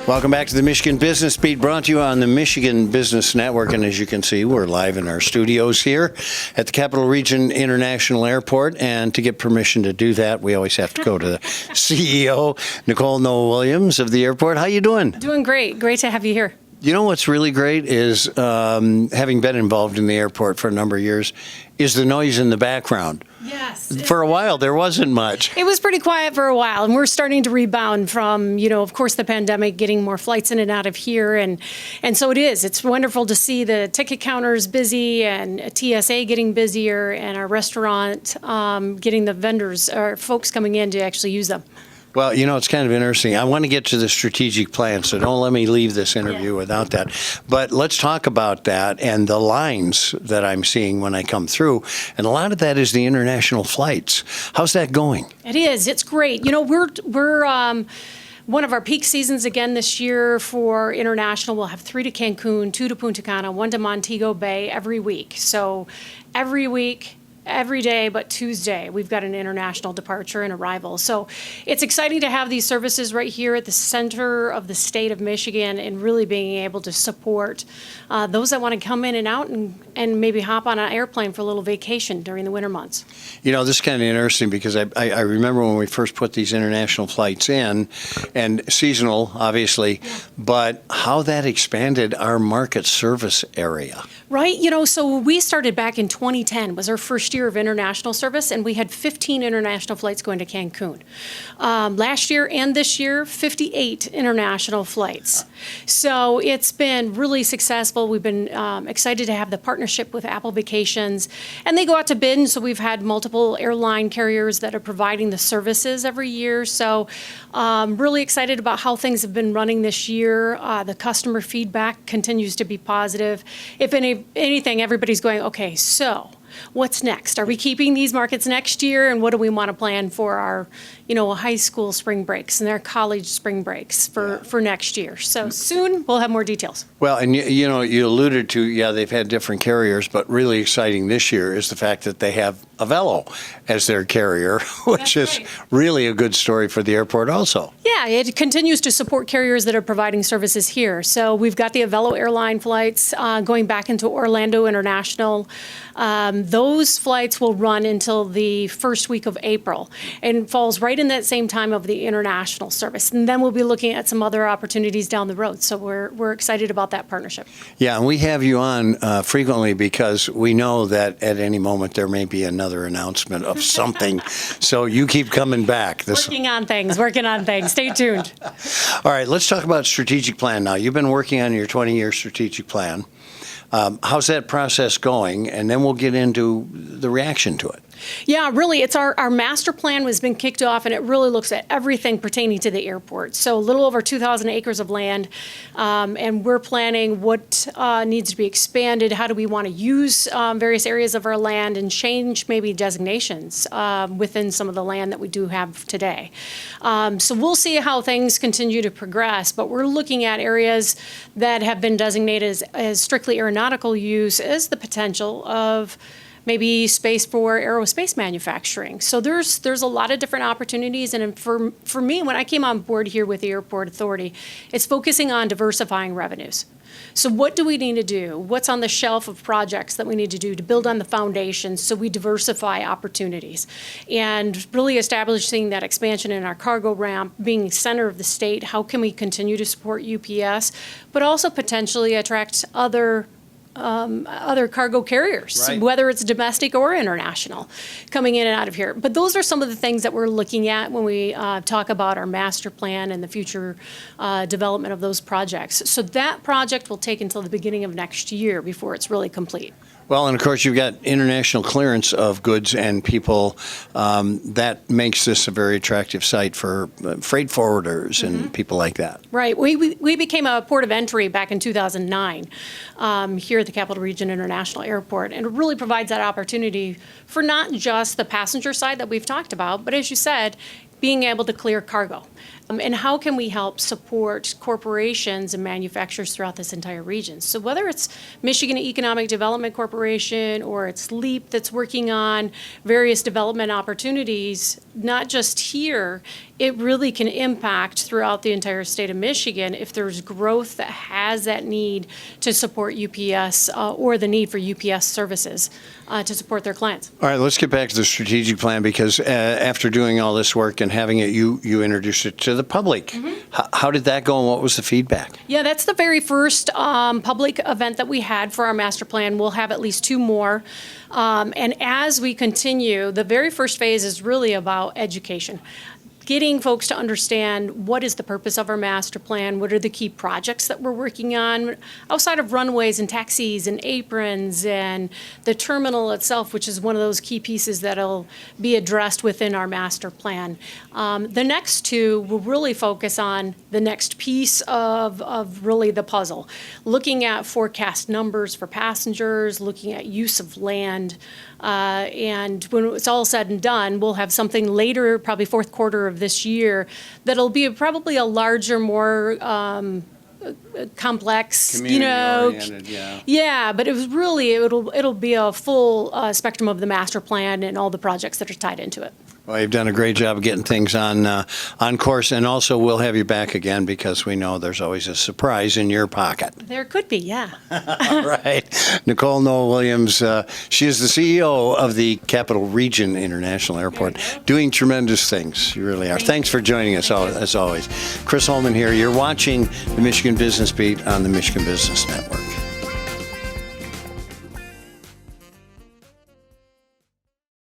Welcome back to the Michigan Business Beat, brought to you on the Michigan Business Network. And as you can see, we're live in our studios here at the Capital Region International Airport. And to get permission to do that, we always have to go to the CEO, Nicole Noll-Williams of the airport. How you doing? Doing great. Great to have you here. You know what's really great is, having been involved in the airport for a number of years, is the noise in the background. Yes. For a while, there wasn't much. It was pretty quiet for a while, and we're starting to rebound from, of course, the pandemic, getting more flights in and out of here. And so it is. It's wonderful to see the ticket counters busy and TSA getting busier and our restaurant getting the vendors or folks coming in to actually use them. Well, it's kind of interesting. I want to get to the strategic plan, so don't let me leave this interview without that. But let's talk about that and the lines that I'm seeing when I come through. And a lot of that is the international flights. How's that going? It is. It's great. We're one of our peak seasons again this year for international. We'll have 3 to Cancun, 2 to Punta Cana, 1 to Montego Bay every week. So every week, every day but Tuesday, we've got an international departure and arrival. So it's exciting to have these services right here at the center of the state of Michigan and really being able to support those that want to come in and out and maybe hop on an airplane for a little vacation during the winter months. This is kind of interesting because I remember when we first put these international flights in, and seasonal, obviously, but how that expanded our market service area. Right. So we started back in 2010, was our first year of international service, and we had 15 international flights going to Cancun. Last year and this year, 58 international flights. So it's been really successful. We've been excited to have the partnership with Apple Vacations, and they go out to bid, and so we've had multiple airline carriers that are providing the services every year. So really excited about how things have been running this year. The customer feedback continues to be positive. If anything, everybody's going, okay, so what's next? Are we keeping these markets next year? And what do we want to plan for our, high school spring breaks and their college spring breaks for next year? So soon we'll have more details. Well, and you alluded to, they've had different carriers, but really exciting this year is the fact that they have Avello as their carrier, which is really a good story for the airport also. Yeah, it continues to support carriers that are providing services here. So we've got the Avello airline flights going back into Orlando International. Those flights will run until the first week of April and falls right in that same time of the international service. And then we'll be looking at some other opportunities down the road. So we're excited about that partnership. Yeah, and we have you on frequently because we know that at any moment there may be another announcement of something. So you keep coming back. Working on things. Stay tuned. All right, let's talk about strategic plan now. You've been working on your 20-year strategic plan. How's that process going? And then we'll get into the reaction to it. Yeah, really, it's our master plan has been kicked off, and it really looks at everything pertaining to the airport. So a little over 2,000 acres of land, and we're planning what needs to be expanded. How do we want to use various areas of our land and change maybe designations within some of the land that we do have today. So we'll see how things continue to progress, but we're looking at areas that have been designated as strictly aeronautical use as the potential of maybe space for aerospace manufacturing. So there's a lot of different opportunities. And for me, when I came on board here with the Airport Authority, it's focusing on diversifying revenues. So what do we need to do? What's on the shelf of projects that we need to do to build on the foundation so we diversify opportunities? And really establishing that expansion in our cargo ramp, being center of the state, how can we continue to support UPS, but also potentially attract other cargo carriers, whether it's domestic or international, coming in and out of here. But those are some of the things that we're looking at when we talk about our master plan and the future development of those projects. So that project will take until the beginning of next year before it's really complete. Well, and of course, you've got international clearance of goods and people. That makes this a very attractive site for freight forwarders and people like that. Right. We became a port of entry back in 2009 here at the Capital Region International Airport, and it really provides that opportunity for not just the passenger side that we've talked about, but as you said, being able to clear cargo. And how can we help support corporations and manufacturers throughout this entire region? So whether it's Michigan Economic Development Corporation or it's LEAP that's working on various development opportunities, not just here, it really can impact throughout the entire state of Michigan if there's growth that has that need to support UPS or the need for UPS services to support their clients. All right, let's get back to the strategic plan because after doing all this work and having it, you introduced it to the public. How did that go and what was the feedback? Yeah, that's the very first public event that we had for our master plan. We'll have at least 2 more. And as we continue, the very first phase is really about education. Getting folks to understand what is the purpose of our master plan, what are the key projects that we're working on outside of runways and taxis and aprons and the terminal itself, which is one of those key pieces that'll be addressed within our master plan. The next 2 will really focus on the next piece of really the puzzle, looking at forecast numbers for passengers, looking at use of land, and when it's all said and done, we'll have something later, probably fourth quarter of this year, that'll be probably a larger, more complex, Community-oriented, yeah. Yeah, but it was really, it'll be a full spectrum of the master plan and all the projects that are tied into it. Well, you've done a great job of getting things on course, and also we'll have you back again because we know there's always a surprise in your pocket. There could be, yeah. All right. Nicole Noll-Williams, she is the CEO of the Capital Region International Airport, doing tremendous things. You really are. Thanks for joining us, as always. Chris Holman here. You're watching the Michigan Business Beat on the Michigan Business Network.